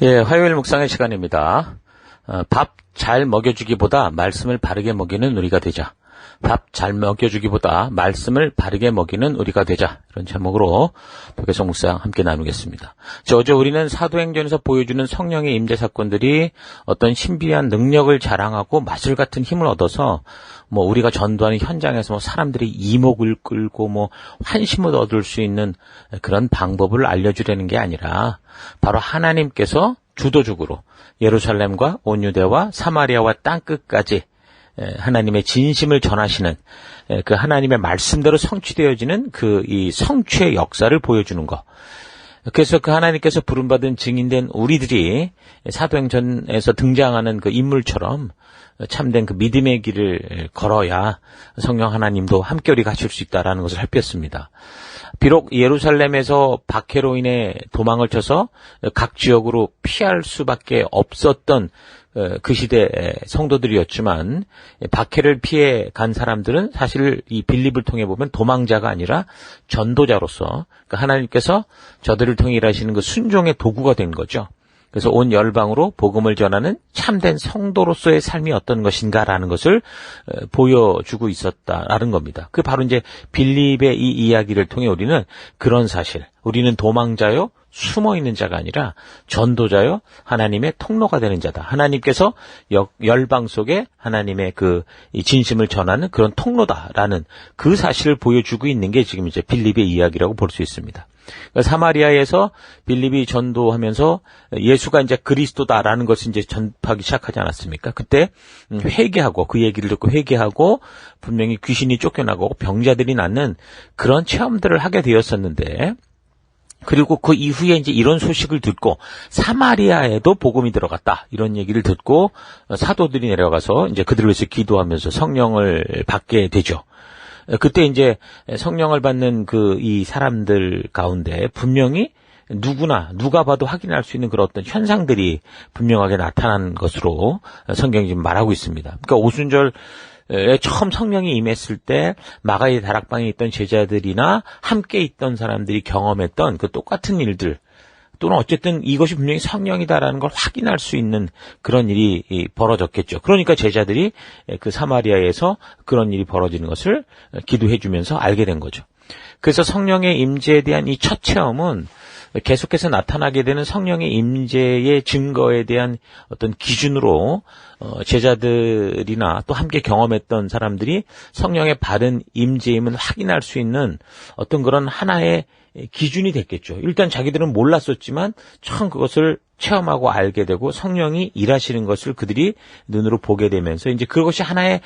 예, 화요일 묵상의 시간입니다. 밥 잘 먹여주기보다 말씀을 바르게 먹이는 우리가 되자. 밥 잘 먹여주기보다 말씀을 바르게 먹이는 우리가 되자. 이런 제목으로 계속 묵상 함께 나누겠습니다. 어제 우리는 사도행전에서 보여주는 성령의 임재 사건들이 어떤 신비한 능력을 자랑하고 마술 같은 힘을 얻어서 우리가 전도하는 현장에서 사람들이 이목을 끌고 환심을 얻을 수 있는 그런 방법을 알려주려는 게 아니라 바로 하나님께서 주도적으로 예루살렘과 온 유대와 사마리아와 땅끝까지 하나님의 진심을 전하시는 그 하나님의 말씀대로 성취되어지는 이 성취의 역사를 보여주는 것. 그래서 그 하나님께서 부름받은 증인된 우리들이 사도행전에서 등장하는 그 인물처럼 참된 그 믿음의 길을 걸어야 성령 하나님도 함께 가실 수 있다라는 것을 살폈습니다. 비록 예루살렘에서 박해로 인해 도망을 쳐서 각 지역으로 피할 수밖에 없었던 그 시대 성도들이었지만 박해를 피해 간 사람들은 사실 이 빌립을 통해 보면 도망자가 아니라 전도자로서 하나님께서 저들을 통해 일하시는 그 순종의 도구가 된 거죠. 그래서 온 열방으로 복음을 전하는 참된 성도로서의 삶이 어떤 것인가라는 것을 보여주고 있었다라는 겁니다. 그 바로 이제 빌립의 이 이야기를 통해 우리는 그런 사실, 우리는 도망자요, 숨어있는 자가 아니라 전도자요, 하나님의 통로가 되는 자다. 하나님께서 열방 속에 하나님의 이 진심을 전하는 그런 통로다라는 그 사실을 보여주고 있는 게 지금 이제 빌립의 이야기라고 볼 수 있습니다. 사마리아에서 빌립이 전도하면서 예수가 이제 그리스도다라는 것을 이제 전파하기 시작하지 않았습니까? 그때 회개하고 그 얘기를 듣고 회개하고 분명히 귀신이 쫓겨나고 병자들이 낫는 그런 체험들을 하게 되었었는데, 그리고 그 이후에 이제 이런 소식을 듣고 사마리아에도 복음이 들어갔다. 이런 얘기를 듣고 사도들이 내려가서 이제 그들을 위해서 기도하면서 성령을 받게 되죠. 그때 이제 성령을 받는 이 사람들 가운데 분명히 누가 봐도 확인할 수 있는 그런 어떤 현상들이 분명하게 나타난 것으로 성경이 지금 말하고 있습니다. 그러니까 오순절에 처음 성령이 임했을 때 마가의 다락방에 있던 제자들이나 함께 있던 사람들이 경험했던 그 똑같은 일들, 또는 어쨌든 이것이 분명히 성령이다라는 걸 확인할 수 있는 그런 일이 벌어졌겠죠. 그러니까 제자들이 그 사마리아에서 그런 일이 벌어지는 것을 기도해 주면서 알게 된 거죠. 그래서 성령의 임재에 대한 이 첫 체험은 계속해서 나타나게 되는 성령의 임재의 증거에 대한 어떤 기준으로 제자들이나 또 함께 경험했던 사람들이 성령의 바른 임재임을 확인할 수 있는 어떤 그런 하나의 기준이 됐겠죠. 일단 자기들은 몰랐었지만 처음 그것을 체험하고 알게 되고 성령이 일하시는 것을 그들이 눈으로 보게 되면서 이제 그것이 하나의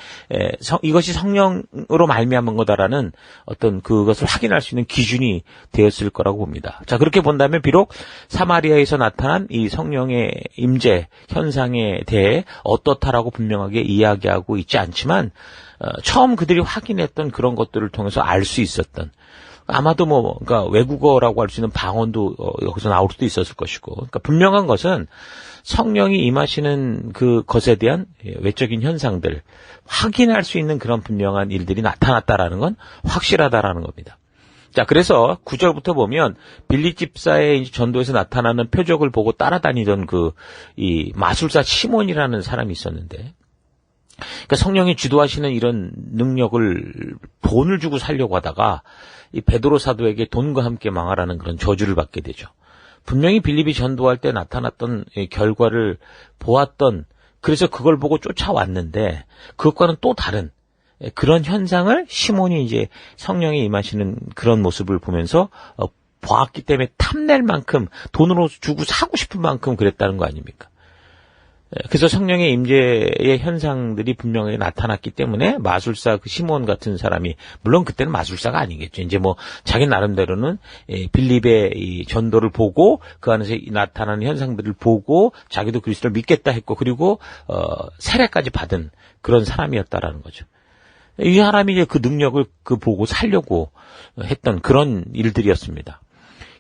이것이 성령으로 말미암은 거다라는 어떤 그것을 확인할 수 있는 기준이 되었을 거라고 봅니다. 자, 그렇게 본다면 비록 사마리아에서 나타난 이 성령의 임재 현상에 대해 어떻다라고 분명하게 이야기하고 있지 않지만 처음 그들이 확인했던 그런 것들을 통해서 알 수 있었던, 아마도 그러니까 외국어라고 할 수 있는 방언도 여기서 나올 수도 있었을 것이고, 그러니까 분명한 것은 성령이 임하시는 그 것에 대한 외적인 현상들, 확인할 수 있는 그런 분명한 일들이 나타났다라는 건 확실하다라는 겁니다. 자, 그래서 9절부터 보면 빌립 집사의 전도에서 나타나는 표적을 보고 따라다니던 이 마술사 시몬이라는 사람이 있었는데, 그러니까 성령이 주도하시는 이런 능력을 돈을 주고 살려고 하다가 이 베드로 사도에게 돈과 함께 망하라는 그런 저주를 받게 되죠. 분명히 빌립이 전도할 때 나타났던 결과를 보았던, 그래서 그걸 보고 쫓아왔는데 그것과는 또 다른 그런 현상을 시몬이 이제 성령이 임하시는 그런 모습을 보면서 보았기 때문에 탐낼 만큼 돈으로 주고 사고 싶은 만큼 그랬다는 거 아닙니까? 그래서 성령의 임재의 현상들이 분명하게 나타났기 때문에 마술사 그 시몬 같은 사람이, 물론 그때는 마술사가 아니겠죠. 이제 자기 나름대로는 빌립의 이 전도를 보고 그 안에서 나타나는 현상들을 보고 자기도 그리스도를 믿겠다 했고, 그리고 세례까지 받은 그런 사람이었다라는 거죠. 이 사람이 이제 그 능력을 보고 살려고 했던 그런 일들이었습니다.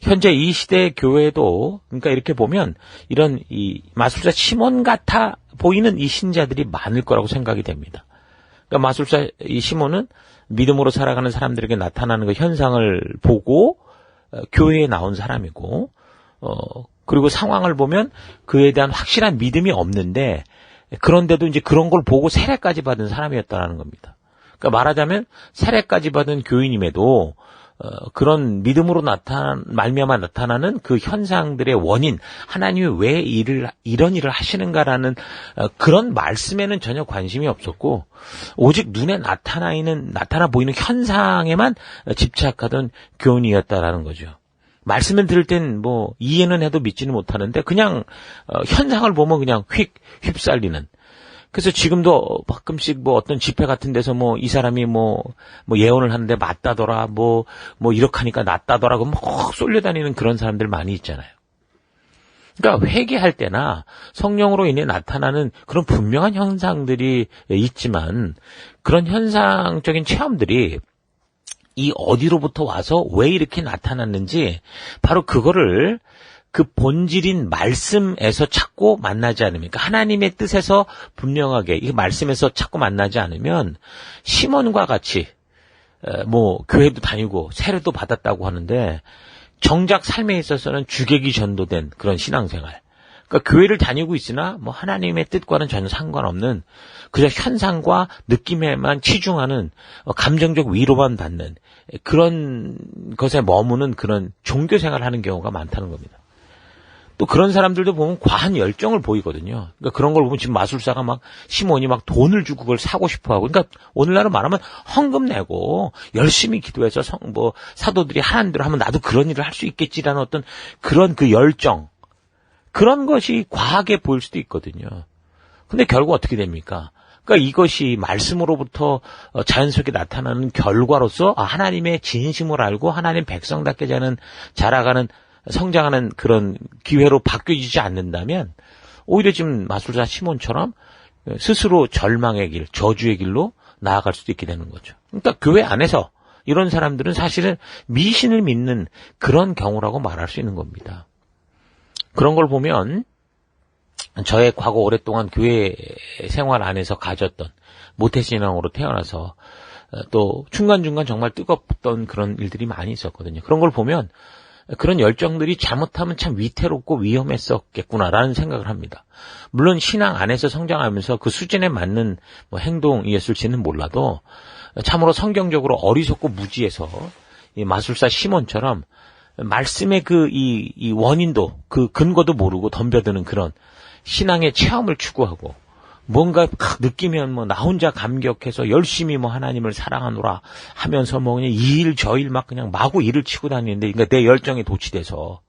현재 이 시대의 교회도, 그러니까 이렇게 보면 이런 이 마술사 시몬 같아 보이는 이 신자들이 많을 거라고 생각이 됩니다. 그러니까 마술사 이 시몬은 믿음으로 살아가는 사람들에게 나타나는 그 현상을 보고 교회에 나온 사람이고, 그리고 상황을 보면 그에 대한 확실한 믿음이 없는데 그런데도 이제 그런 걸 보고 세례까지 받은 사람이었다라는 겁니다. 그러니까 말하자면 세례까지 받은 교인임에도 그런 믿음으로 말미암아 나타나는 그 현상들의 원인, 하나님이 왜 이런 일을 하시는가라는 그런 말씀에는 전혀 관심이 없었고, 오직 눈에 나타나 보이는 현상에만 집착하던 교인이었다라는 거죠. 말씀을 들을 땐 뭐 이해는 해도 믿지는 못하는데 그냥 현상을 보면 그냥 휩쓸리는. 그래서 지금도 가끔씩 뭐 어떤 집회 같은 데서 뭐 이 사람이 뭐 예언을 하는데 맞다더라, 뭐 이렇게 하니까 낫다더라, 막 쏠려다니는 그런 사람들 많이 있잖아요. 그러니까 회개할 때나 성령으로 인해 나타나는 그런 분명한 현상들이 있지만 그런 현상적인 체험들이 이 어디로부터 와서 왜 이렇게 나타났는지 바로 그거를 그 본질인 말씀에서 찾고 만나지 않으면, 그러니까 하나님의 뜻에서 분명하게 이 말씀에서 찾고 만나지 않으면 시몬과 같이 뭐 교회도 다니고 세례도 받았다고 하는데 정작 삶에 있어서는 주객이 전도된 그런 신앙생활. 그러니까 교회를 다니고 있으나 뭐 하나님의 뜻과는 전혀 상관없는 그저 현상과 느낌에만 치중하는 감정적 위로만 받는 그런 것에 머무는 그런 종교생활을 하는 경우가 많다는 겁니다. 또 그런 사람들도 보면 과한 열정을 보이거든요. 그러니까 그런 걸 보면 지금 마술사가 막 시몬이 막 돈을 주고 그걸 사고 싶어 하고, 그러니까 오늘날은 말하면 헌금 내고 열심히 기도해서 사도들이 하는 대로 하면 나도 그런 일을 할 수 있겠지라는 어떤 그런 그 열정, 그런 것이 과하게 보일 수도 있거든요. 근데 결국 어떻게 됩니까? 그러니까 이것이 말씀으로부터 자연스럽게 나타나는 결과로서 하나님의 진심을 알고 하나님 백성답게 자라가는 성장하는 그런 기회로 바뀌어지지 않는다면 오히려 지금 마술사 시몬처럼 스스로 절망의 길, 저주의 길로 나아갈 수도 있게 되는 거죠. 그러니까 교회 안에서 이런 사람들은 사실은 미신을 믿는 그런 경우라고 말할 수 있는 겁니다. 그런 걸 보면 저의 과거 오랫동안 교회 생활 안에서 가졌던 모태신앙으로 태어나서 또 중간중간 정말 뜨겁던 그런 일들이 많이 있었거든요. 그런 걸 보면 그런 열정들이 잘못하면 참 위태롭고 위험했었겠구나라는 생각을 합니다. 물론 신앙 안에서 성장하면서 그 수준에 맞는 행동이었을지는 몰라도 참으로 성경적으로 어리석고 무지해서 이 마술사 시몬처럼 말씀의 이 원인도 그 근거도 모르고 덤벼드는 그런 신앙의 체험을 추구하고 뭔가 느끼면 나 혼자 감격해서 열심히 하나님을 사랑하노라 하면서 그냥 이 일 저 일 막 그냥 마구 일을 치고 다니는데, 그러니까 내 열정에 도취돼서.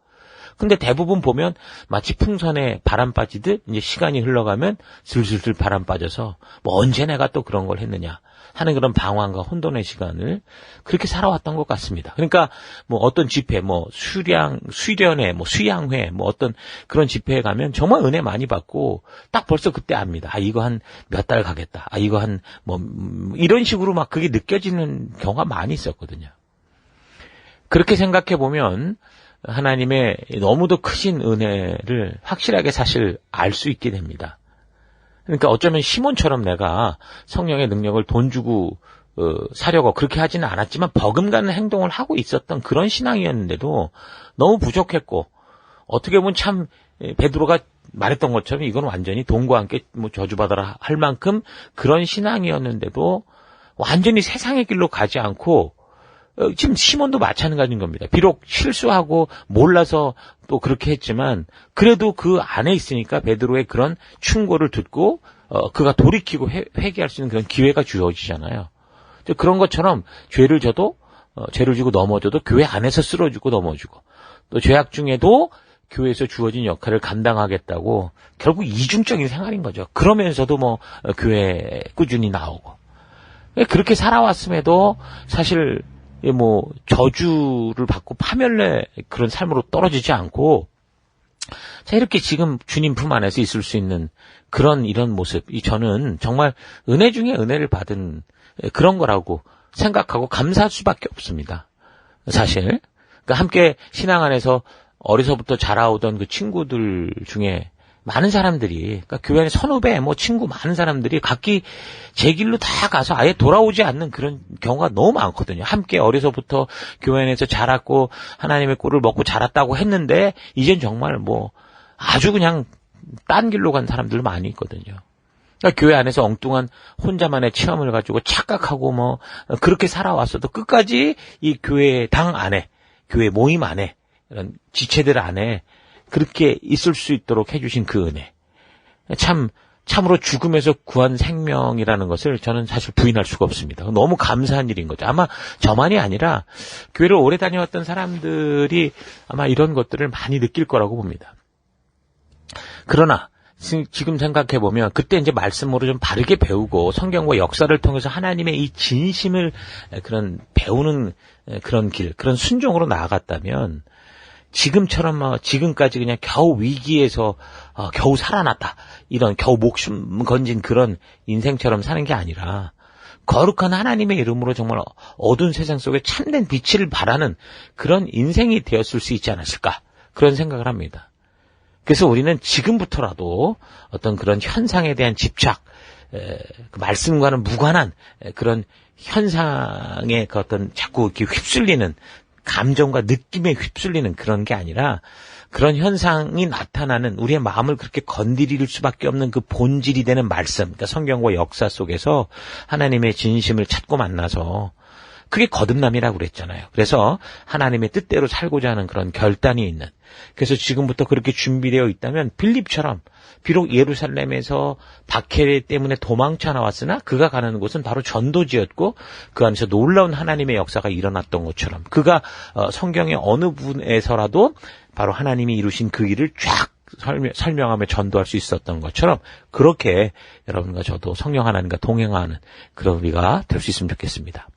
근데 대부분 보면 마치 풍선에 바람 빠지듯 이제 시간이 흘러가면 슬슬슬 바람 빠져서 언제 내가 또 그런 걸 했느냐 하는 그런 방황과 혼돈의 시간을 그렇게 살아왔던 것 같습니다. 그러니까 어떤 집회, 수련회, 수양회, 어떤 그런 집회에 가면 정말 은혜 많이 받고 딱 벌써 그때 압니다. 이거 한 몇 달 가겠다. 이거 이런 식으로 그게 느껴지는 경우가 많이 있었거든요. 그렇게 생각해 보면 하나님의 너무도 크신 은혜를 확실하게 사실 알 수 있게 됩니다. 그러니까 어쩌면 시몬처럼 내가 성령의 능력을 돈 주고 사려고 그렇게 하지는 않았지만 버금가는 행동을 하고 있었던 그런 신앙이었는데도 너무 부족했고, 어떻게 보면 참 베드로가 말했던 것처럼 이건 완전히 돈과 함께 저주받아라 할 만큼 그런 신앙이었는데도 완전히 세상의 길로 가지 않고 지금 시몬도 마찬가지인 겁니다. 비록 실수하고 몰라서 또 그렇게 했지만 그래도 그 안에 있으니까 베드로의 그런 충고를 듣고 그가 돌이키고 회개할 수 있는 그런 기회가 주어지잖아요. 그런 것처럼 죄를 지고 넘어져도 교회 안에서 쓰러지고 넘어지고, 또 죄악 중에도 교회에서 주어진 역할을 감당하겠다고 결국 이중적인 생활인 거죠. 그러면서도 교회에 꾸준히 나오고. 그렇게 살아왔음에도 사실 저주를 받고 파멸의 그런 삶으로 떨어지지 않고, 자, 이렇게 지금 주님 품 안에서 있을 수 있는 이런 모습, 저는 정말 은혜 중에 은혜를 받은 그런 거라고 생각하고 감사할 수밖에 없습니다. 사실. 그러니까 함께 신앙 안에서 어려서부터 자라오던 그 친구들 중에 많은 사람들이, 그러니까 교회 안에 선후배, 친구 많은 사람들이 각기 제 길로 다 가서 아예 돌아오지 않는 그런 경우가 너무 많거든요. 함께 어려서부터 교회 안에서 자랐고 하나님의 꼴을 먹고 자랐다고 했는데 이젠 정말 아주 그냥 딴 길로 간 사람들 많이 있거든요. 그러니까 교회 안에서 엉뚱한 혼자만의 체험을 가지고 착각하고 그렇게 살아왔어도 끝까지 이 교회 당 안에, 교회 모임 안에, 이런 지체들 안에 그렇게 있을 수 있도록 해주신 그 은혜. 참으로 죽음에서 구한 생명이라는 것을 저는 사실 부인할 수가 없습니다. 너무 감사한 일인 거죠. 아마 저만이 아니라 교회를 오래 다녀왔던 사람들이 아마 이런 것들을 많이 느낄 거라고 봅니다. 그러나 지금 생각해보면 그때 이제 말씀으로 좀 바르게 배우고 성경과 역사를 통해서 하나님의 이 진심을 배우는 그런 길, 그런 순종으로 나아갔다면 지금처럼 지금까지 그냥 겨우 위기에서 겨우 살아났다, 이런 겨우 목숨 건진 그런 인생처럼 사는 게 아니라 거룩한 하나님의 이름으로 정말 어두운 세상 속에 참된 빛을 발하는 그런 인생이 되었을 수 있지 않았을까, 그런 생각을 합니다. 그래서 우리는 지금부터라도 어떤 그런 현상에 대한 집착, 그 말씀과는 무관한 그런 현상에 그 어떤 자꾸 이렇게 휩쓸리는 감정과 느낌에 휩쓸리는 그런 게 아니라 그런 현상이 나타나는 우리의 마음을 그렇게 건드릴 수밖에 없는 그 본질이 되는 말씀, 그러니까 성경과 역사 속에서 하나님의 진심을 찾고 만나서 그게 거듭남이라고 그랬잖아요. 그래서 하나님의 뜻대로 살고자 하는 그런 결단이 있는, 그래서 지금부터 그렇게 준비되어 있다면 빌립처럼 비록 예루살렘에서 박해 때문에 도망쳐 나왔으나 그가 가는 곳은 바로 전도지였고 그 안에서 놀라운 하나님의 역사가 일어났던 것처럼 그가 성경의 어느 부분에서라도 바로 하나님이 이루신 그 일을 쫙 설명하며 전도할 수 있었던 것처럼 그렇게 여러분과 저도 성령 하나님과 동행하는 그런 우리가 될 수 있으면 좋겠습니다.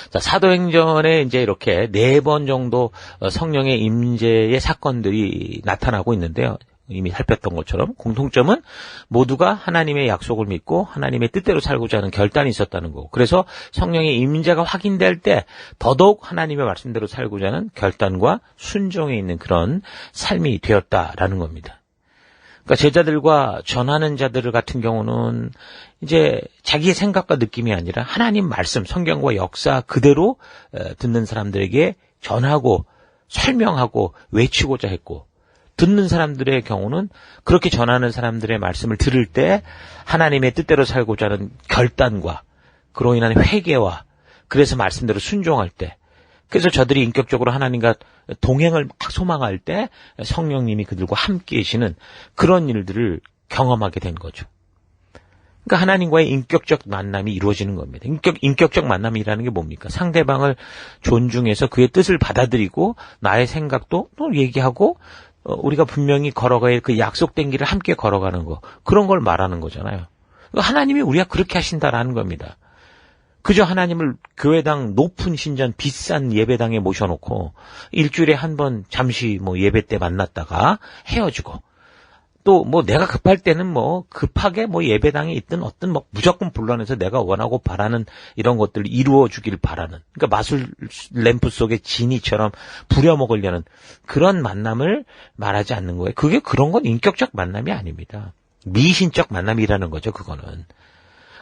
자, 사도행전에 이제 이렇게 4번 정도 성령의 임재의 사건들이 나타나고 있는데요. 이미 살폈던 것처럼 공통점은 모두가 하나님의 약속을 믿고 하나님의 뜻대로 살고자 하는 결단이 있었다는 거고, 그래서 성령의 임재가 확인될 때 더더욱 하나님의 말씀대로 살고자 하는 결단과 순종에 있는 그런 삶이 되었다라는 겁니다. 그러니까 제자들과 전하는 자들 같은 경우는 이제 자기의 생각과 느낌이 아니라 하나님 말씀, 성경과 역사 그대로 듣는 사람들에게 전하고 설명하고 외치고자 했고, 듣는 사람들의 경우는 그렇게 전하는 사람들의 말씀을 들을 때 하나님의 뜻대로 살고자 하는 결단과 그로 인한 회개와 그래서 말씀대로 순종할 때, 그래서 저들이 인격적으로 하나님과 동행을 소망할 때 성령님이 그들과 함께 계시는 그런 일들을 경험하게 된 거죠. 그러니까 하나님과의 인격적 만남이 이루어지는 겁니다. 인격적 만남이라는 게 뭡니까? 상대방을 존중해서 그의 뜻을 받아들이고 나의 생각도 또 얘기하고 우리가 분명히 걸어가야 그 약속된 길을 함께 걸어가는 거, 그런 걸 말하는 거잖아요. 그러니까 하나님이 우리가 그렇게 하신다라는 겁니다. 그저 하나님을 교회당 높은 신전 비싼 예배당에 모셔놓고 일주일에 한 번 잠시 예배 때 만났다가 헤어지고, 또 내가 급할 때는 급하게 예배당에 있든 어떤 무조건 불러내서 내가 원하고 바라는 이런 것들을 이루어 주길 바라는, 그러니까 마술 램프 속에 지니처럼 부려먹으려는 그런 만남을 말하지 않는 거예요. 그런 건 인격적 만남이 아닙니다. 미신적 만남이라는 거죠, 그거는.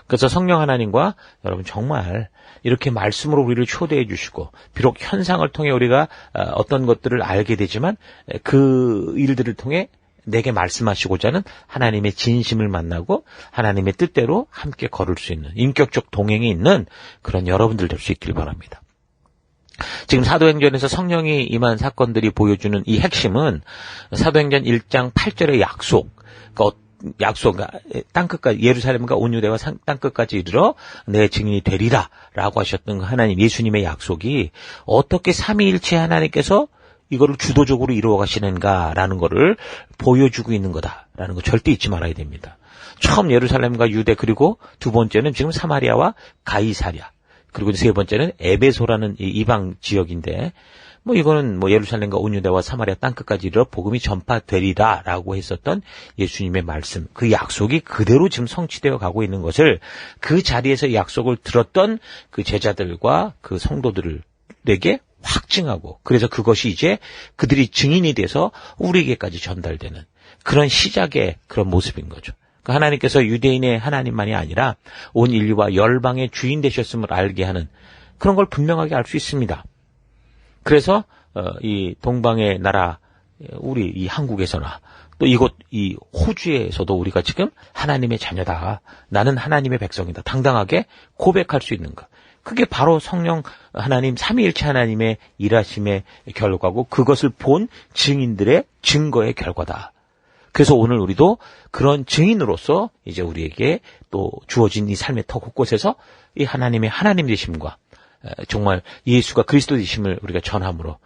그래서 성령 하나님과 여러분 정말 이렇게 말씀으로 우리를 초대해 주시고, 비록 현상을 통해 우리가 어떤 것들을 알게 되지만 그 일들을 통해 내게 말씀하시고자 하는 하나님의 진심을 만나고 하나님의 뜻대로 함께 걸을 수 있는 인격적 동행이 있는 그런 여러분들 될 수 있길 바랍니다. 지금 사도행전에서 성령이 임한 사건들이 보여주는 이 핵심은 사도행전 1장 8절의 약속, 땅끝까지, 예루살렘과 온 유대와 땅끝까지 이르러 내 증인이 되리라 라고 하셨던 하나님 예수님의 약속이 어떻게 삼위일체 하나님께서 이거를 주도적으로 이루어 가시는가라는 거를 보여주고 있는 거다라는 거 절대 잊지 말아야 됩니다. 처음 예루살렘과 유대, 그리고 두 번째는 지금 사마리아와 가이사랴, 그리고 세 번째는 에베소라는 이방 지역인데, 이거는 예루살렘과 온 유대와 사마리아 땅끝까지 이르러 복음이 전파되리라라고 했었던 예수님의 말씀, 그 약속이 그대로 지금 성취되어 가고 있는 것을 그 자리에서 약속을 들었던 그 제자들과 그 성도들이 복되게 확증하고 그래서 그것이 이제 그들이 증인이 돼서 우리에게까지 전달되는 그런 시작의 그런 모습인 거죠. 그러니까 하나님께서 유대인의 하나님만이 아니라 온 인류와 열방의 주인 되셨음을 알게 하는 그런 걸 분명하게 알 수 있습니다. 그래서 이 동방의 나라 우리 이 한국에서나 또 이곳 이 호주에서도 우리가 지금 하나님의 자녀다. 나는 하나님의 백성이다. 당당하게 고백할 수 있는 것. 그게 바로 성령 하나님 삼위일체 하나님의 일하심의 결과고 그것을 본 증인들의 증거의 결과다. 그래서 오늘 우리도 그런 증인으로서 이제 우리에게 또 주어진 이 삶의 터 곳곳에서 이 하나님의 하나님 되심과 정말 예수가 그리스도 되심을 우리가 전함으로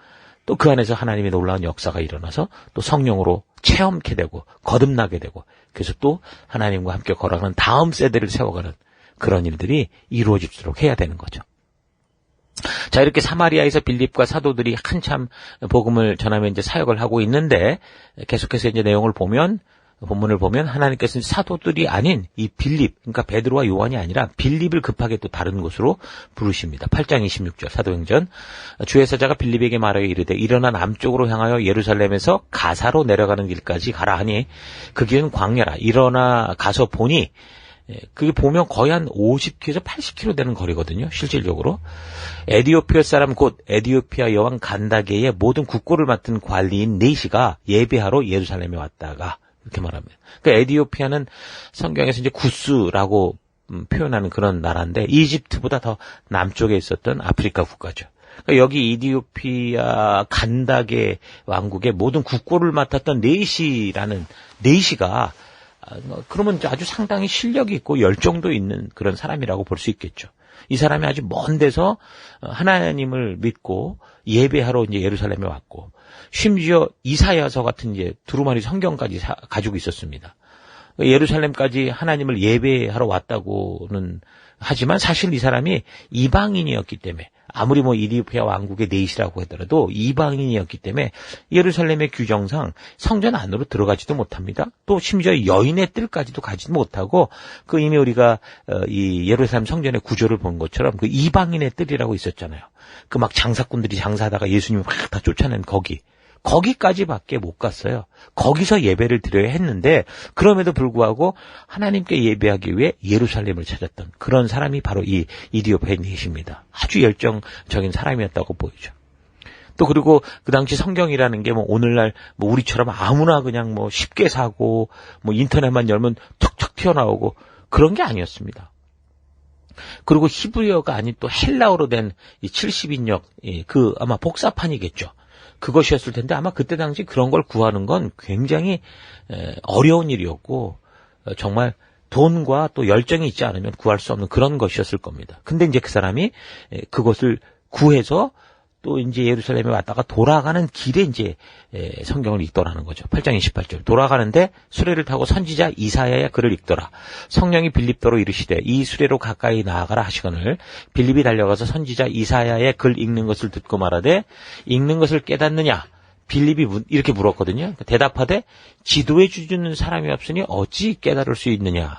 또 그 안에서 하나님의 놀라운 역사가 일어나서 또 성령으로 체험케 되고 거듭나게 되고 그래서 또 하나님과 함께 걸어가는 다음 세대를 세워가는 그런 일들이 이루어질수록 해야 되는 거죠. 자, 이렇게 사마리아에서 빌립과 사도들이 한참 복음을 전하며 이제 사역을 하고 있는데 계속해서 이제 내용을 보면 본문을 보면 하나님께서는 사도들이 아닌 이 빌립, 그러니까 베드로와 요한이 아니라 빌립을 급하게 또 다른 곳으로 부르십니다. 8장 26절 사도행전 주의 사자가 빌립에게 말하여 이르되 일어나 남쪽으로 향하여 예루살렘에서 가사로 내려가는 길까지 가라 하니 그 길은 광야라. 일어나 가서 보니 그게 보면 거의 한 50km에서 80km 되는 거리거든요. 실질적으로. 에디오피아 사람 곧 에디오피아 여왕 간다게의 모든 국고를 맡은 관리인 네시가 예배하러 예루살렘에 왔다가 이렇게 말합니다. 그러니까 에디오피아는 성경에서 이제 구스라고 표현하는 그런 나라인데 이집트보다 더 남쪽에 있었던 아프리카 국가죠. 그러니까 여기 이디오피아 간다게 왕국의 모든 국고를 맡았던 네시가 그러면 아주 상당히 실력이 있고 열정도 있는 그런 사람이라고 볼 수 있겠죠. 이 사람이 아주 먼 데서 하나님을 믿고 예배하러 이제 예루살렘에 왔고, 심지어 이사야서 같은 이제 두루마리 성경까지 가지고 있었습니다. 예루살렘까지 하나님을 예배하러 왔다고는 하지만 사실 이 사람이 이방인이었기 때문에 아무리 뭐 이디오피아 왕국의 네시라고 하더라도 이방인이었기 때문에 예루살렘의 규정상 성전 안으로 들어가지도 못합니다. 또 심지어 여인의 뜰까지도 가지도 못하고 그 이미 우리가 이 예루살렘 성전의 구조를 본 것처럼 그 이방인의 뜰이라고 있었잖아요. 그 막 장사꾼들이 장사하다가 예수님을 확 다 쫓아낸 거기까지밖에 못 갔어요. 거기서 예배를 드려야 했는데 그럼에도 불구하고 하나님께 예배하기 위해 예루살렘을 찾았던 그런 사람이 바로 이 이디오피아의 네시입니다. 아주 열정적인 사람이었다고 보이죠. 또 그리고 그 당시 성경이라는 게 뭐 오늘날 뭐 우리처럼 아무나 그냥 뭐 쉽게 사고 뭐 인터넷만 열면 툭툭 튀어나오고 그런 게 아니었습니다. 그리고 히브리어가 아닌 또 헬라어로 된 이 70인역 그 아마 복사판이겠죠. 그것이었을 텐데 아마 그때 당시 그런 걸 구하는 건 굉장히 어려운 일이었고 정말 돈과 또 열정이 있지 않으면 구할 수 없는 그런 것이었을 겁니다. 근데 이제 그 사람이 그것을 구해서 또 이제 예루살렘에 왔다가 돌아가는 길에 이제 성경을 읽더라는 거죠. 8장 28절. 돌아가는데 수레를 타고 선지자 이사야의 글을 읽더라. 성령이 빌립더로 이르시되 이 수레로 가까이 나아가라 하시거늘 빌립이 달려가서 선지자 이사야의 글 읽는 것을 듣고 말하되 읽는 것을 깨닫느냐? 빌립이 이렇게 물었거든요. 대답하되 지도해 주는 사람이 없으니 어찌 깨달을 수 있느냐?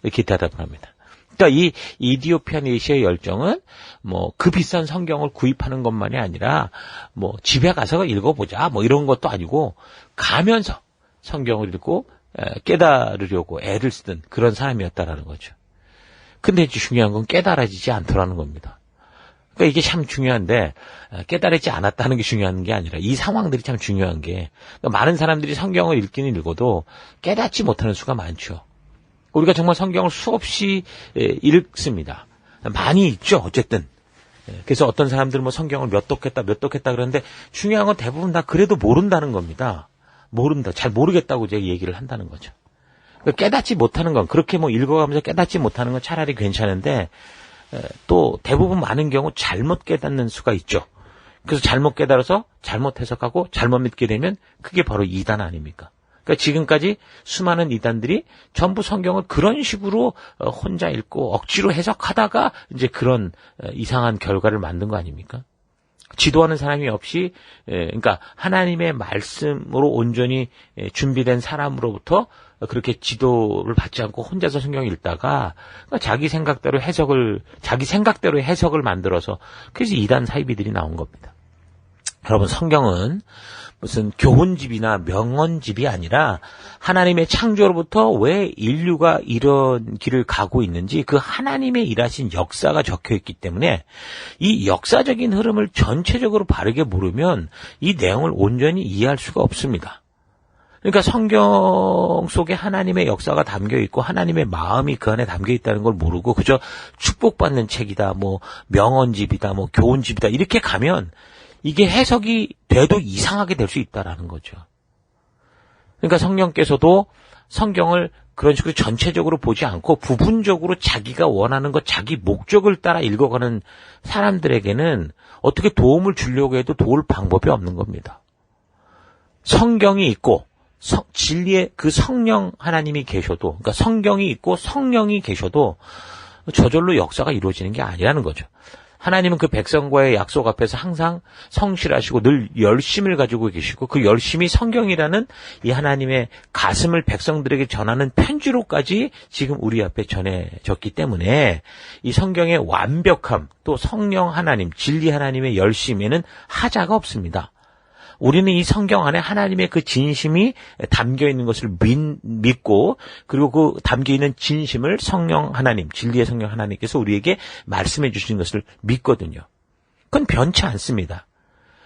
이렇게 대답을 합니다. 그러니까 이 이디오피아 네시의 열정은 뭐 그 비싼 성경을 구입하는 것만이 아니라 뭐 집에 가서 읽어보자 뭐 이런 것도 아니고 가면서 성경을 읽고 깨달으려고 애를 쓰던 그런 사람이었다라는 거죠. 근데 중요한 건 깨달아지지 않더라는 겁니다. 그러니까 이게 참 중요한데 깨달지 않았다는 게 중요한 게 아니라 이 상황들이 참 중요한 게 그러니까 많은 사람들이 성경을 읽기는 읽어도 깨닫지 못하는 수가 많죠. 우리가 정말 성경을 수없이 읽습니다. 많이 읽죠, 어쨌든. 그래서 어떤 사람들은 뭐 성경을 몇 독했다 그러는데 중요한 건 대부분 다 그래도 모른다는 겁니다. 모른다. 잘 모르겠다고 제가 얘기를 한다는 거죠. 그러니까 깨닫지 못하는 건, 그렇게 뭐 읽어가면서 깨닫지 못하는 건 차라리 괜찮은데 또 대부분 많은 경우 잘못 깨닫는 수가 있죠. 그래서 잘못 깨달아서 잘못 해석하고 잘못 믿게 되면 그게 바로 이단 아닙니까? 그러니까 지금까지 수많은 이단들이 전부 성경을 그런 식으로 혼자 읽고 억지로 해석하다가 이제 그런 이상한 결과를 만든 거 아닙니까? 지도하는 사람이 없이, 그러니까 하나님의 말씀으로 온전히 준비된 사람으로부터 그렇게 지도를 받지 않고 혼자서 성경을 읽다가 자기 생각대로 해석을 만들어서 그래서 이단 사이비들이 나온 겁니다. 여러분, 성경은 무슨 교훈집이나 명언집이 아니라 하나님의 창조로부터 왜 인류가 이런 길을 가고 있는지 그 하나님의 일하신 역사가 적혀있기 때문에 이 역사적인 흐름을 전체적으로 바르게 모르면 이 내용을 온전히 이해할 수가 없습니다. 그러니까 성경 속에 하나님의 역사가 담겨있고 하나님의 마음이 그 안에 담겨있다는 걸 모르고 그저 축복받는 책이다, 뭐 명언집이다, 뭐 교훈집이다 이렇게 가면 이게 해석이 돼도 이상하게 될 수 있다라는 거죠. 그러니까 성령께서도 성경을 그런 식으로 전체적으로 보지 않고 부분적으로 자기가 원하는 것, 자기 목적을 따라 읽어가는 사람들에게는 어떻게 도움을 주려고 해도 도울 방법이 없는 겁니다. 성경이 있고 진리의 그 성령 하나님이 계셔도, 그러니까 성경이 있고 성령이 계셔도 저절로 역사가 이루어지는 게 아니라는 거죠. 하나님은 그 백성과의 약속 앞에서 항상 성실하시고 늘 열심을 가지고 계시고 그 열심이 성경이라는 이 하나님의 가슴을 백성들에게 전하는 편지로까지 지금 우리 앞에 전해졌기 때문에 이 성경의 완벽함 또 성령 하나님, 진리 하나님의 열심에는 하자가 없습니다. 우리는 이 성경 안에 하나님의 그 진심이 담겨 있는 것을 믿고 그리고 그 담겨 있는 진심을 성령 하나님, 진리의 성령 하나님께서 우리에게 말씀해 주시는 것을 믿거든요. 그건 변치 않습니다.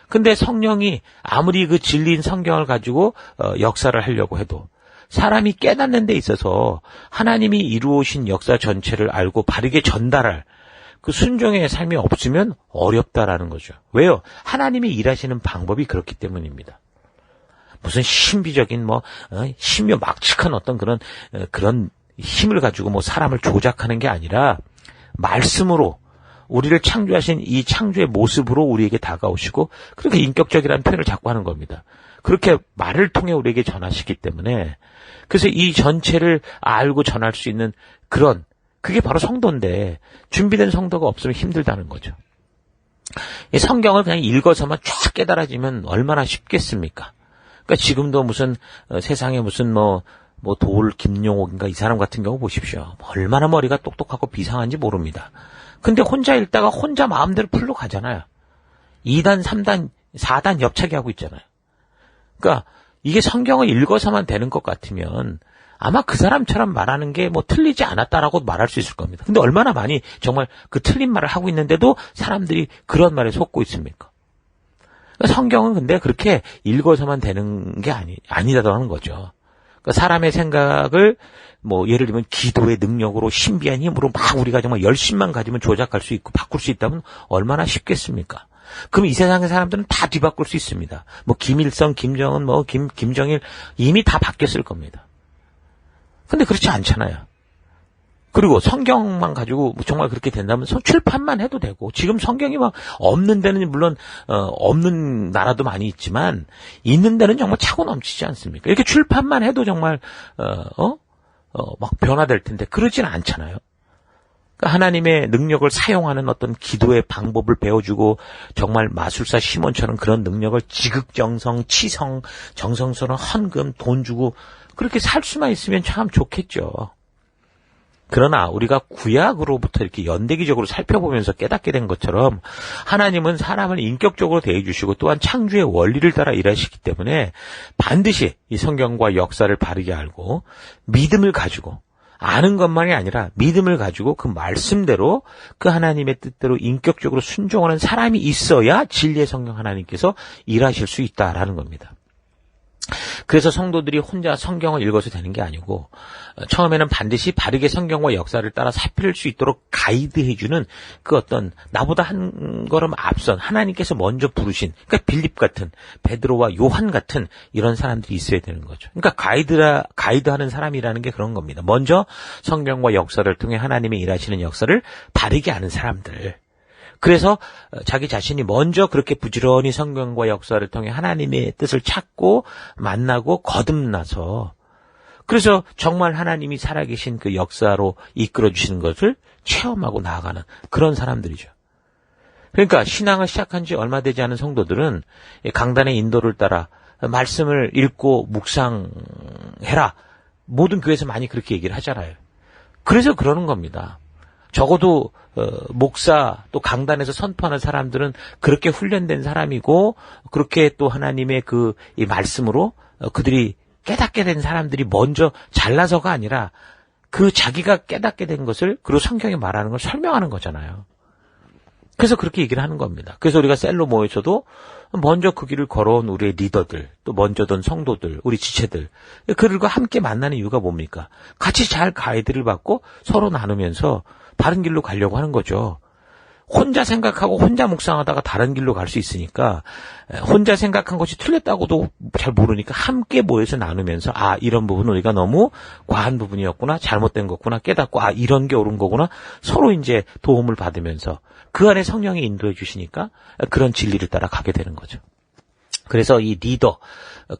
근데 성령이 아무리 그 진리인 성경을 가지고 역사를 하려고 해도 사람이 깨닫는 데 있어서 하나님이 이루어오신 역사 전체를 알고 바르게 전달할 그 순종의 삶이 없으면 어렵다라는 거죠. 왜요? 하나님이 일하시는 방법이 그렇기 때문입니다. 무슨 신비적인 신묘막측한 어떤 그런 힘을 가지고 사람을 조작하는 게 아니라 말씀으로 우리를 창조하신 이 창조의 모습으로 우리에게 다가오시고 그렇게 인격적이라는 표현을 자꾸 하는 겁니다. 그렇게 말을 통해 우리에게 전하시기 때문에 그래서 이 전체를 알고 전할 수 있는 그게 바로 성도인데 준비된 성도가 없으면 힘들다는 거죠. 이 성경을 그냥 읽어서만 쫙 깨달아지면 얼마나 쉽겠습니까? 그러니까 지금도 무슨 세상에 무슨 도울 김용옥인가 이 사람 같은 경우 보십시오. 얼마나 머리가 똑똑하고 비상한지 모릅니다. 근데 혼자 읽다가 혼자 마음대로 풀러 가잖아요. 2단, 3단, 4단 옆차기 하고 있잖아요. 그러니까 이게 성경을 읽어서만 되는 것 같으면 아마 그 사람처럼 말하는 게 틀리지 않았다라고 말할 수 있을 겁니다. 근데 얼마나 많이 정말 그 틀린 말을 하고 있는데도 사람들이 그런 말에 속고 있습니까? 그러니까 성경은 근데 그렇게 읽어서만 되는 게 아니다라는 거죠. 그러니까 사람의 생각을 예를 들면 기도의 능력으로 신비한 힘으로 막 우리가 정말 열심만 가지면 조작할 수 있고 바꿀 수 있다면 얼마나 쉽겠습니까? 그럼 이 세상의 사람들은 다 뒤바꿀 수 있습니다. 김일성, 김정은, 김정일 이미 다 바뀌었을 겁니다. 근데 그렇지 않잖아요. 그리고 성경만 가지고 정말 그렇게 된다면 출판만 해도 되고 지금 성경이 없는 데는 물론 없는 나라도 많이 있지만 있는 데는 정말 차고 넘치지 않습니까? 이렇게 출판만 해도 정말 변화될 텐데 그러진 않잖아요. 그러니까 하나님의 능력을 사용하는 어떤 기도의 방법을 배워주고 정말 마술사 시몬처럼 그런 능력을 지극정성, 치성, 정성스러운 헌금, 돈 주고 그렇게 살 수만 있으면 참 좋겠죠. 그러나 우리가 구약으로부터 이렇게 연대기적으로 살펴보면서 깨닫게 된 것처럼 하나님은 사람을 인격적으로 대해주시고 또한 창조의 원리를 따라 일하시기 때문에 반드시 이 성경과 역사를 바르게 알고 믿음을 가지고 아는 것만이 아니라 믿음을 가지고 그 말씀대로 그 하나님의 뜻대로 인격적으로 순종하는 사람이 있어야 진리의 성령 하나님께서 일하실 수 있다라는 겁니다. 그래서 성도들이 혼자 성경을 읽어서 되는 게 아니고 처음에는 반드시 바르게 성경과 역사를 따라 살필 수 있도록 가이드해주는 그 어떤 나보다 한 걸음 앞선 하나님께서 먼저 부르신 그러니까 빌립 같은 베드로와 요한 같은 이런 사람들이 있어야 되는 거죠. 그러니까 가이드하는 사람이라는 게 그런 겁니다. 먼저 성경과 역사를 통해 하나님의 일하시는 역사를 바르게 아는 사람들. 그래서 자기 자신이 먼저 그렇게 부지런히 성경과 역사를 통해 하나님의 뜻을 찾고 만나고 거듭나서 그래서 정말 하나님이 살아계신 그 역사로 이끌어 주시는 것을 체험하고 나아가는 그런 사람들이죠. 그러니까 신앙을 시작한 지 얼마 되지 않은 성도들은 강단의 인도를 따라 말씀을 읽고 묵상해라. 모든 교회에서 많이 그렇게 얘기를 하잖아요. 그래서 그러는 겁니다. 적어도 목사 또 강단에서 선포하는 사람들은 그렇게 훈련된 사람이고 그렇게 또 하나님의 이 말씀으로 그들이 깨닫게 된 사람들이 먼저 잘나서가 아니라 그 자기가 깨닫게 된 것을 그리고 성경이 말하는 걸 설명하는 거잖아요. 그래서 그렇게 얘기를 하는 겁니다. 그래서 우리가 셀로 모여서도 먼저 그 길을 걸어온 우리의 리더들, 또 먼저던 성도들, 우리 지체들, 그들과 함께 만나는 이유가 뭡니까? 같이 잘 가이드를 받고 서로 나누면서 바른 길로 가려고 하는 거죠. 혼자 생각하고 혼자 묵상하다가 다른 길로 갈 수 있으니까 혼자 생각한 것이 틀렸다고도 잘 모르니까 함께 모여서 나누면서 이런 부분은 우리가 너무 과한 부분이었구나, 잘못된 거구나 깨닫고 이런 게 옳은 거구나 서로 이제 도움을 받으면서 그 안에 성령이 인도해 주시니까 그런 진리를 따라 가게 되는 거죠. 그래서 이 리더,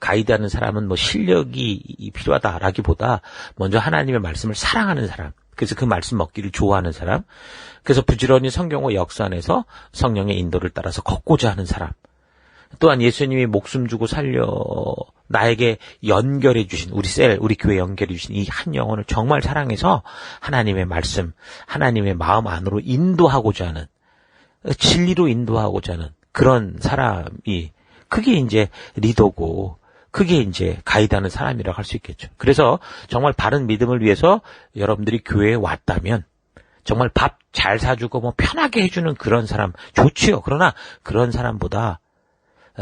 가이드하는 사람은 뭐 실력이 필요하다라기보다 먼저 하나님의 말씀을 사랑하는 사람, 그래서 그 말씀 먹기를 좋아하는 사람, 그래서 부지런히 성경과 역사 안에서 성령의 인도를 따라서 걷고자 하는 사람, 또한 예수님이 목숨 주고 살려 나에게 연결해 주신 우리 교회 연결해 주신 이 한 영혼을 정말 사랑해서 하나님의 말씀, 하나님의 마음 안으로 인도하고자 하는, 진리로 인도하고자 하는 그런 사람이 그게 이제 리더고 그게 이제 가이드하는 사람이라고 할 수 있겠죠. 그래서 정말 바른 믿음을 위해서 여러분들이 교회에 왔다면 정말 밥 잘 사주고 뭐 편하게 해주는 그런 사람 좋지요. 그러나 그런 사람보다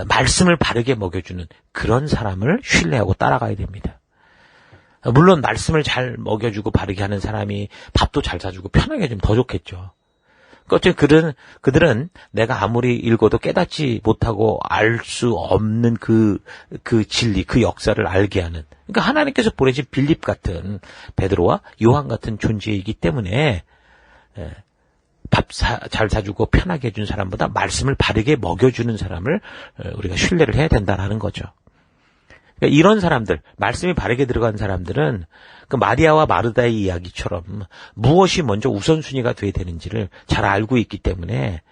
말씀을 바르게 먹여주는 그런 사람을 신뢰하고 따라가야 됩니다. 물론 말씀을 잘 먹여주고 바르게 하는 사람이 밥도 잘 사주고 편하게 해주면 더 좋겠죠. 어쨌든 그들은 내가 아무리 읽어도 깨닫지 못하고 알 수 없는 그 진리, 그 역사를 알게 하는, 그러니까 하나님께서 보내신 빌립 같은 베드로와 요한 같은 존재이기 때문에 밥 잘 사주고 편하게 해준 사람보다 말씀을 바르게 먹여주는 사람을 우리가 신뢰를 해야 된다는 거죠. 그러니까 이런 사람들, 말씀이 바르게 들어간 사람들은 그 마리아와 마르다의 이야기처럼 무엇이 먼저 우선순위가 돼야 되는지를 잘 알고 있기 때문에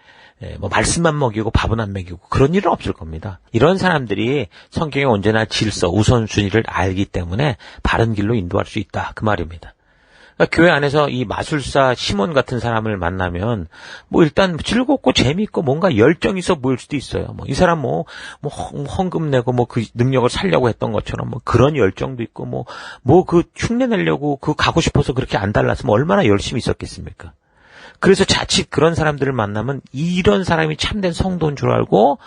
뭐 말씀만 먹이고 밥은 안 먹이고 그런 일은 없을 겁니다. 이런 사람들이 성경에 언제나 질서, 우선순위를 알기 때문에 바른 길로 인도할 수 있다. 그 말입니다. 그러니까 교회 안에서 이 마술사 시몬 같은 사람을 만나면 뭐 일단 즐겁고 재미있고 뭔가 열정이 있어 보일 수도 있어요. 뭐 이 사람 뭐 헌금 내고 뭐 그 능력을 살려고 했던 것처럼 뭐 그런 열정도 있고 뭐 그 흉내 내려고 그 가고 싶어서 그렇게 안 달랐으면 얼마나 열심히 있었겠습니까? 그래서 자칫 그런 사람들을 만나면 이런 사람이 참된 성도인 줄 알고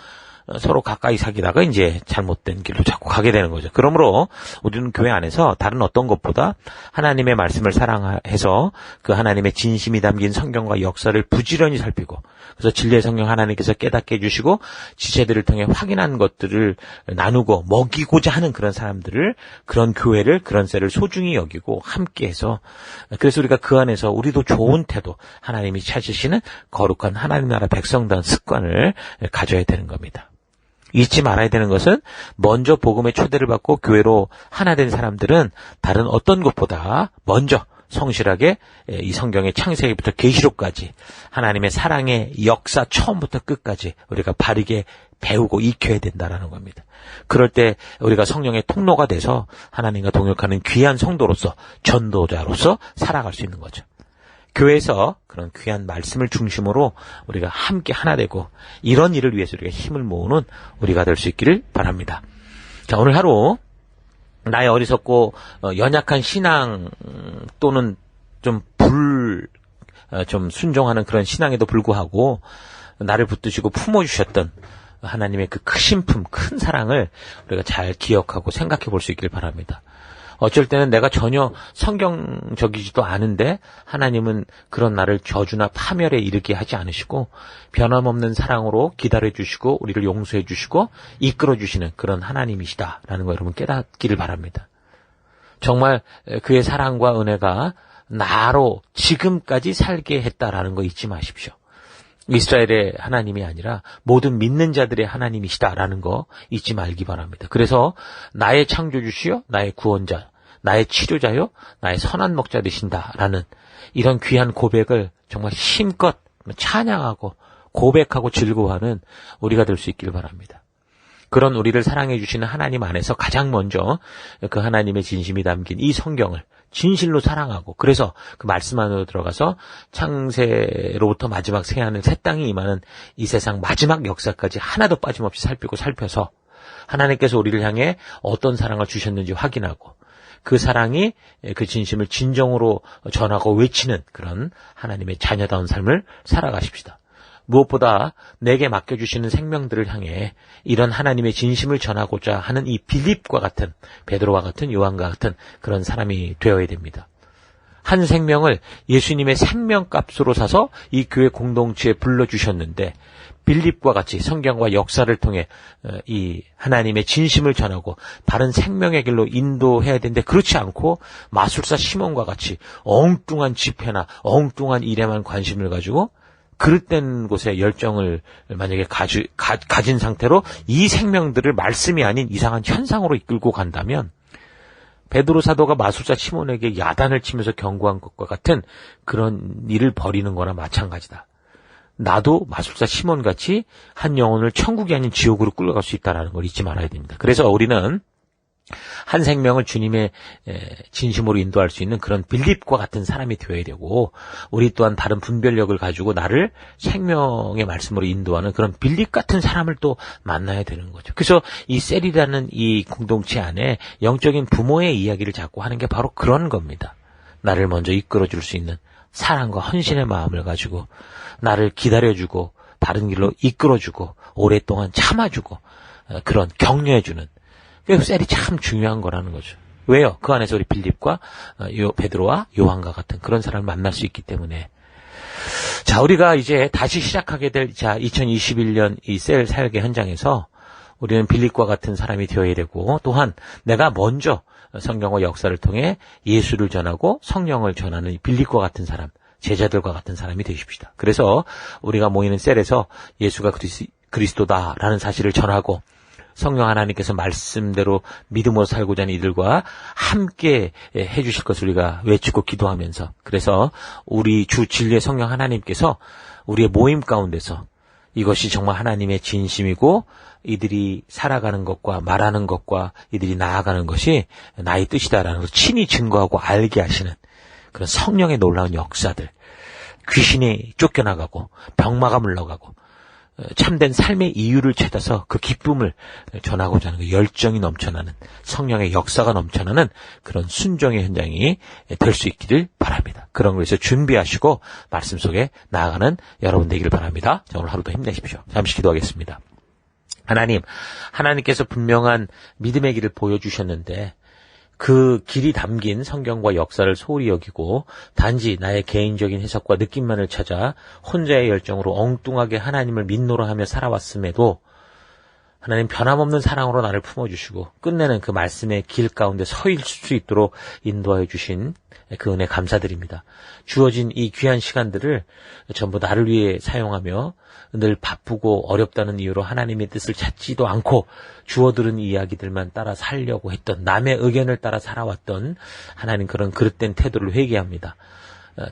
서로 가까이 사귀다가 이제 잘못된 길로 자꾸 가게 되는 거죠. 그러므로 우리는 교회 안에서 다른 어떤 것보다 하나님의 말씀을 사랑해서 그 하나님의 진심이 담긴 성경과 역사를 부지런히 살피고, 그래서 진리의 성령 하나님께서 깨닫게 해주시고 지체들을 통해 확인한 것들을 나누고 먹이고자 하는 그런 사람들을, 그런 교회를, 그런 셀을 소중히 여기고 함께해서, 그래서 우리가 그 안에서 우리도 좋은 태도, 하나님이 찾으시는 거룩한 하나님 나라 백성다운 습관을 가져야 되는 겁니다. 잊지 말아야 되는 것은 먼저 복음의 초대를 받고 교회로 하나 된 사람들은 다른 어떤 것보다 먼저 성실하게 이 성경의 창세기부터 계시록까지 하나님의 사랑의 역사 처음부터 끝까지 우리가 바르게 배우고 익혀야 된다라는 겁니다. 그럴 때 우리가 성령의 통로가 돼서 하나님과 동역하는 귀한 성도로서, 전도자로서 살아갈 수 있는 거죠. 교회에서 그런 귀한 말씀을 중심으로 우리가 함께 하나 되고 이런 일을 위해서 우리가 힘을 모으는 우리가 될 수 있기를 바랍니다. 자, 오늘 하루 나의 어리석고 연약한 신앙 또는 좀 순종하는 그런 신앙에도 불구하고 나를 붙드시고 품어주셨던 하나님의 그 크신 품, 큰 사랑을 우리가 잘 기억하고 생각해 볼 수 있기를 바랍니다. 어쩔 때는 내가 전혀 성경적이지도 않은데 하나님은 그런 나를 저주나 파멸에 이르게 하지 않으시고 변함없는 사랑으로 기다려 주시고 우리를 용서해 주시고 이끌어 주시는 그런 하나님이시다라는 거 여러분 깨닫기를 바랍니다. 정말 그의 사랑과 은혜가 나로 지금까지 살게 했다라는 거 잊지 마십시오. 이스라엘의 하나님이 아니라 모든 믿는 자들의 하나님이시다라는 거 잊지 말기 바랍니다. 그래서 나의 창조주시요, 나의 구원자, 나의 치료자요, 나의 선한 목자 되신다라는 이런 귀한 고백을 정말 힘껏 찬양하고 고백하고 즐거워하는 우리가 될 수 있길 바랍니다. 그런 우리를 사랑해 주시는 하나님 안에서 가장 먼저 그 하나님의 진심이 담긴 이 성경을 진실로 사랑하고, 그래서 그 말씀 안으로 들어가서 창세로부터 마지막 새하늘 새 땅이 임하는 이 세상 마지막 역사까지 하나도 빠짐없이 살펴서 하나님께서 우리를 향해 어떤 사랑을 주셨는지 확인하고, 그 사랑이 그 진심을 진정으로 전하고 외치는 그런 하나님의 자녀다운 삶을 살아가십시다. 무엇보다 내게 맡겨주시는 생명들을 향해 이런 하나님의 진심을 전하고자 하는 이 빌립과 같은, 베드로와 같은, 요한과 같은 그런 사람이 되어야 됩니다. 한 생명을 예수님의 생명값으로 사서 이 교회 공동체에 불러주셨는데, 빌립과 같이 성경과 역사를 통해 이 하나님의 진심을 전하고 바른 생명의 길로 인도해야 되는데, 그렇지 않고 마술사 시몬과 같이 엉뚱한 집회나 엉뚱한 일에만 관심을 가지고 그릇된 곳에 열정을 만약에 가진 상태로 이 생명들을 말씀이 아닌 이상한 현상으로 이끌고 간다면, 베드로 사도가 마술사 시몬에게 야단을 치면서 경고한 것과 같은 그런 일을 벌이는 거나 마찬가지다. 나도 마술사 시몬같이 한 영혼을 천국이 아닌 지옥으로 끌어갈 수 있다는 걸 잊지 말아야 됩니다. 그래서 우리는 한 생명을 주님의 진심으로 인도할 수 있는 그런 빌립과 같은 사람이 되어야 되고, 우리 또한 다른 분별력을 가지고 나를 생명의 말씀으로 인도하는 그런 빌립 같은 사람을 또 만나야 되는 거죠. 그래서 이 셀이라는 이 공동체 안에 영적인 부모의 이야기를 자꾸 하는 게 바로 그런 겁니다. 나를 먼저 이끌어줄 수 있는 사랑과 헌신의 마음을 가지고 나를 기다려주고 바른 길로 이끌어주고 오랫동안 참아주고 그런 격려해주는, 그래서 셀이 참 중요한 거라는 거죠. 왜요? 그 안에서 우리 빌립과 베드로와 요한과 같은 그런 사람을 만날 수 있기 때문에. 자, 우리가 이제 다시 시작하게 될 2021년 이 셀 사역의 현장에서 우리는 빌립과 같은 사람이 되어야 되고, 또한 내가 먼저 성경과 역사를 통해 예수를 전하고 성령을 전하는 빌립과 같은 사람, 제자들과 같은 사람이 되십시다. 그래서 우리가 모이는 셀에서 예수가 그리스도다라는 사실을 전하고, 성령 하나님께서 말씀대로 믿음으로 살고자 하는 이들과 함께 해주실 것을 우리가 외치고 기도하면서, 그래서 우리 주 진리의 성령 하나님께서 우리의 모임 가운데서 이것이 정말 하나님의 진심이고 이들이 살아가는 것과 말하는 것과 이들이 나아가는 것이 나의 뜻이다라는 것을 친히 증거하고 알게 하시는 그런 성령의 놀라운 역사들, 귀신이 쫓겨나가고 병마가 물러가고 참된 삶의 이유를 찾아서 그 기쁨을 전하고자 하는 그 열정이 넘쳐나는, 성령의 역사가 넘쳐나는 그런 순종의 현장이 될 수 있기를 바랍니다. 그런 것에서 준비하시고 말씀 속에 나아가는 여러분 되기를 바랍니다. 자, 오늘 하루도 힘내십시오. 잠시 기도하겠습니다. 하나님께서 분명한 믿음의 길을 보여주셨는데 그 길이 담긴 성경과 역사를 소홀히 여기고 단지 나의 개인적인 해석과 느낌만을 찾아 혼자의 열정으로 엉뚱하게 하나님을 믿노라 하며 살아왔음에도 하나님 변함없는 사랑으로 나를 품어주시고 끝내는 그 말씀의 길 가운데 서 있을 수 있도록 인도하여 주신 그 은혜 감사드립니다. 주어진 이 귀한 시간들을 전부 나를 위해 사용하며 늘 바쁘고 어렵다는 이유로 하나님의 뜻을 찾지도 않고 주어들은 이야기들만 따라 살려고 했던, 남의 의견을 따라 살아왔던 하나님 그런 그릇된 태도를 회개합니다.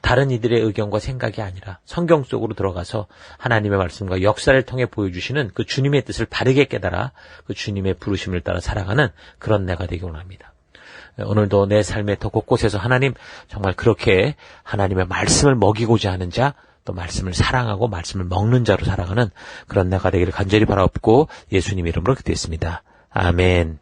다른 이들의 의견과 생각이 아니라 성경 속으로 들어가서 하나님의 말씀과 역사를 통해 보여주시는 그 주님의 뜻을 바르게 깨달아 그 주님의 부르심을 따라 살아가는 그런 내가 되기 원합니다. 오늘도 내 삶의 더 곳곳에서 하나님 정말 그렇게 하나님의 말씀을 먹이고자 하는 자, 또 말씀을 사랑하고 말씀을 먹는 자로 살아가는 그런 내가 되기를 간절히 바라옵고 예수님 이름으로 기도했습니다. 아멘.